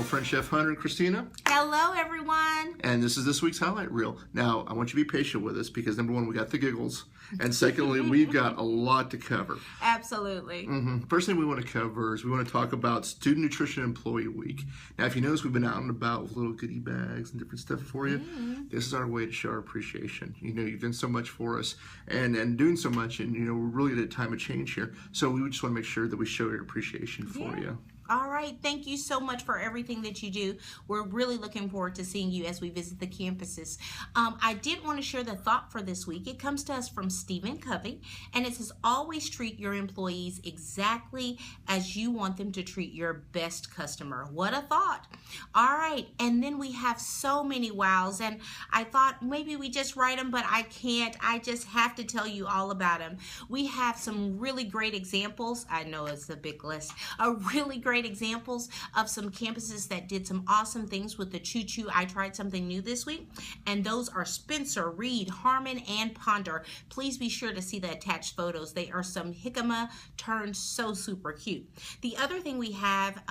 friend Chef Hunter and Christina. Hello, everyone. And this is this week's highlight reel. Now, I want you to be patient with us because number one, we got the giggles. And secondly, we've got a lot to cover. Absolutely. First thing we want to cover is we want to talk about Student Nutrition Employee Week. Now, if you notice, we've been out and about with little goodie bags and different stuff for you. This is our way to show our appreciation. You know, you've done so much for us and doing so much, and, you know, we're really at a time of change here. So we just want to make sure that we show your appreciation for you. All right. Thank you so much for everything that you do. We're really looking forward to seeing you as we visit the campuses. I did want to share the thought for this week. It comes to us from Stephen Covey, and it says, always treat your employees exactly as you want them to treat your best customer. What a thought. All right. And then we have so many wows, and I thought maybe we just write them, but I can't. I just have to tell you all about them. We have some really great examples. I know it's a big list. A really great examples of some campuses that did some awesome things with the choo-choo. I tried something new this week, and those are Spencer, Reed, Harmon, and Ponder. Please be sure to see the attached photos. They are some jicama turned so super cute. The other thing we have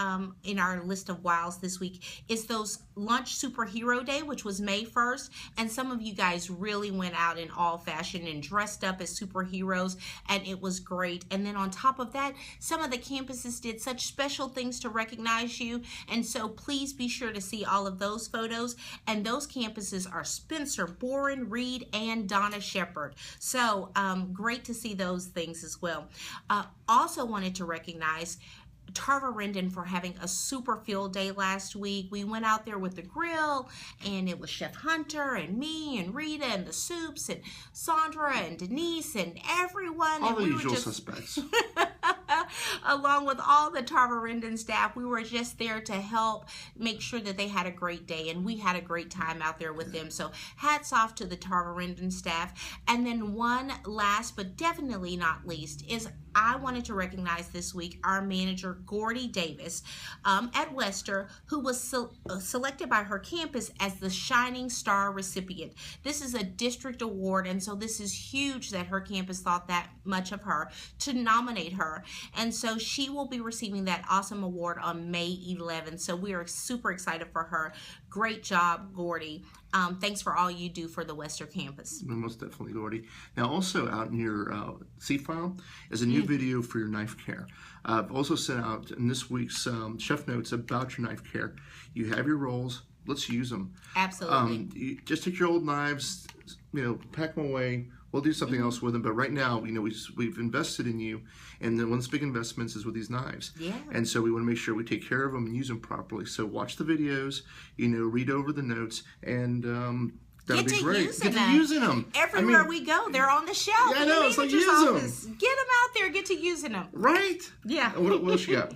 in our list of wows this week is those Lunch Superhero Day, which was May 1st, and some of you guys really went out in all fashion and dressed up as superheroes, and it was great. And then on top of that, some of the campuses did such special things to recognize you, and so please be sure to see all of those photos. And those campuses are Spencer, Boren, Reed, and Donna Shepherd. So great to see those things as well. Also wanted to recognize Tarver Rendon for having a super field day last week. We went out there with the grill, and it was Chef Hunter and me and Rita and the soups and Sandra and Denise and everyone. All and the we usual were just suspects. along with all the Tarver Rendon staff. We were just there to help make sure that they had a great day, and we had a great time out there with them. So hats off to the Tarver Rendon staff. And then one last but definitely not least is I wanted to recognize this week our manager Gordy Davis at Wester, who was selected by her campus as the Shining Star recipient. This is a district award, and so this is huge that her campus thought that much of her to nominate her. And so she will be receiving that awesome award on May 11th. So we are super excited for her. Great job, Gordy. Thanks for all you do for the Wester campus. Most definitely, Gordy. Now, also out in your seed file is a new video for your knife care. I've also sent out in this week's chef notes about your knife care. You have your rolls. Let's use them. Absolutely. You just take your old knives, you know, pack them away. We'll do something else with them, but right now, you know, we've invested in you, and then one of the big investments is with these knives. Yeah. And so we want to make sure we take care of them and use them properly. So watch the videos, you know, read over the notes, and that'll be great. Get to using them. Everywhere we go, they're on the shelf. Yeah, I know. It's like use them. Get them out there. Get to using them. Right? Yeah. What else you got?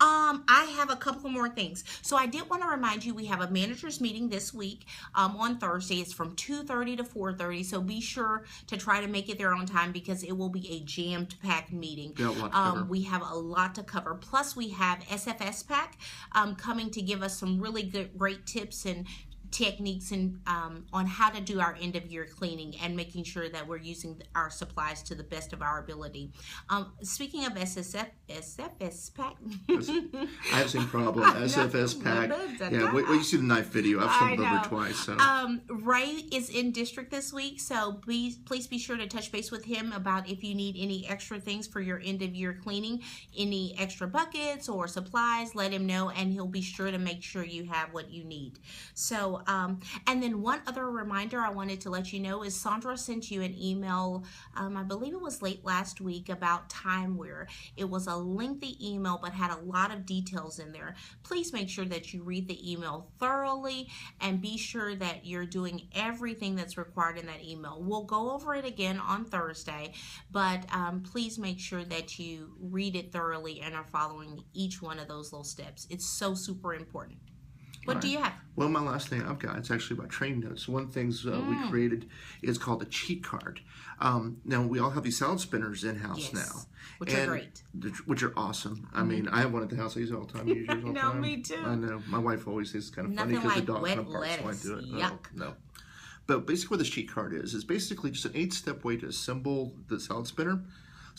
I have a couple more things. So I did want to remind you we have a managers meeting this week on Thursday. It's from 2:30 to 4:30. So be sure to try to make it there on time because it will be a jammed-packed meeting. We have a lot to cover. Plus we have SFS Pack coming to give us some really great tips and techniques and on how to do our end of year cleaning and making sure that we're using our supplies to the best of our ability. Speaking of SFS Pack, I have the same problem. SFS Pack. Yeah, wait you see the knife video. I've stumbled over twice. So. Ray is in district this week, so please be sure to touch base with him about if you need any extra things for your end of year cleaning, any extra buckets or supplies. Let him know, and he'll be sure to make sure you have what you need. So. And then one other reminder I wanted to let you know is Sandra sent you an email, I believe it was late last week, about timeware. It was a lengthy email but had a lot of details in there. Please make sure that you read the email thoroughly and be sure that you're doing everything that's required in that email. We'll go over it again on Thursday, but please make sure that you read it thoroughly and are following each one of those little steps. It's so super important. What do you have? Well, my last thing I've got, it's actually about train notes. One of the things we created is called a cheat card. Now, we all have these salad spinners in-house now. Which are great. Which are awesome. I mean, I have one at the house. I use it all the time. I use yours all the time. Me too. I know. My wife always says it's kind of funny Nothing because like the dog wet kind of barks when I lettuce. do it. Yuck. No. But basically what this cheat card is basically just an 8-step way to assemble the salad spinner.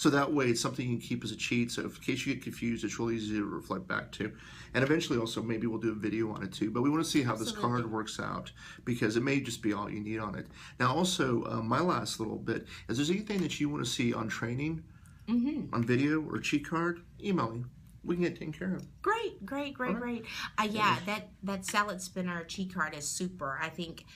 So that way it's something you can keep as a cheat. So if, in case you get confused, it's really easy to reflect back to. And eventually also maybe we'll do a video on it too. But we want to see how this card works out because it may just be all you need on it. Now also, my last little bit is there's anything that you want to see on training, on video or cheat card, email me. We can get taken care of. Great, great. Yeah, that salad spinner cheat card is super. I think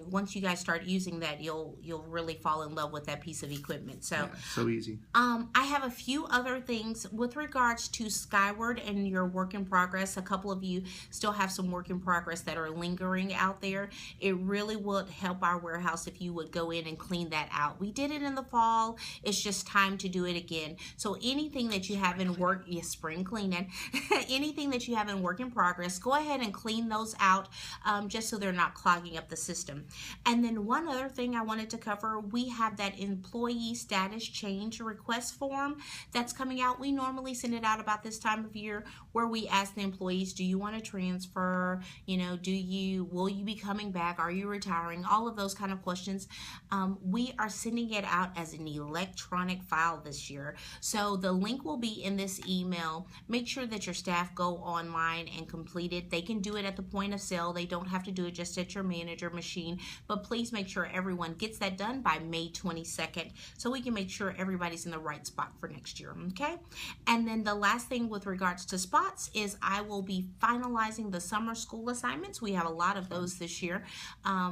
once you guys start using that, you'll really fall in love with that piece of equipment. So yeah, so easy. I have a few other things with regards to Skyward and your work in progress. A couple of you still have some work in progress that are lingering out there. It really would help our warehouse if you would go in and clean that out. We did it in the fall. It's just time to do it again. So anything that you have in work, spring cleaning, anything that you have in work in progress, go ahead and clean those out just so they're not clogging up the system. And then one other thing I wanted to cover, we have that employee status change request form that's coming out. We normally send it out about this time of year where we ask the employees, do you want to transfer? Will you be coming back? Are you retiring? All of those kind of questions. We are sending it out as an electronic file this year. So the link will be in this email. Make sure that your staff go online and complete it. They can do it at the point of sale. They don't have to do it just at your manager machine, but please make sure everyone gets that done by May 22nd so we can make sure everybody's in the right spot for next year, okay? And then the last thing with regards to spots is I will be finalizing the summer school assignments. We have a lot of those this year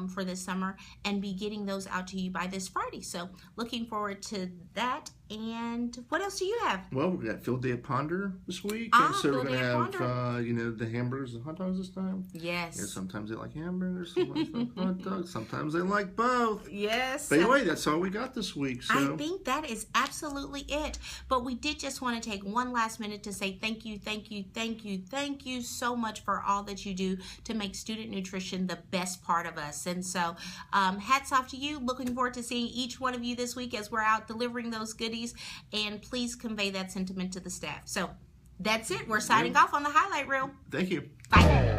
for this summer and be getting those out to you by this Friday. So looking forward to that. And what else do you have? Well, we got Field Day at Ponder this week. And so we're going to have, the hamburgers and hot dogs this time. Yes. Yeah, sometimes they like hamburgers, sometimes they like hot dogs, sometimes they like both. Yes. But anyway, that's all we got this week. So I think that is absolutely it. But we did just want to take one last minute to say thank you so much for all that you do to make student nutrition the best part of us. And so hats off to you. Looking forward to seeing each one of you this week as we're out delivering those goodies. And please convey that sentiment to the staff. So that's it. We're signing off on the HiLiteReel. Thank you. Bye.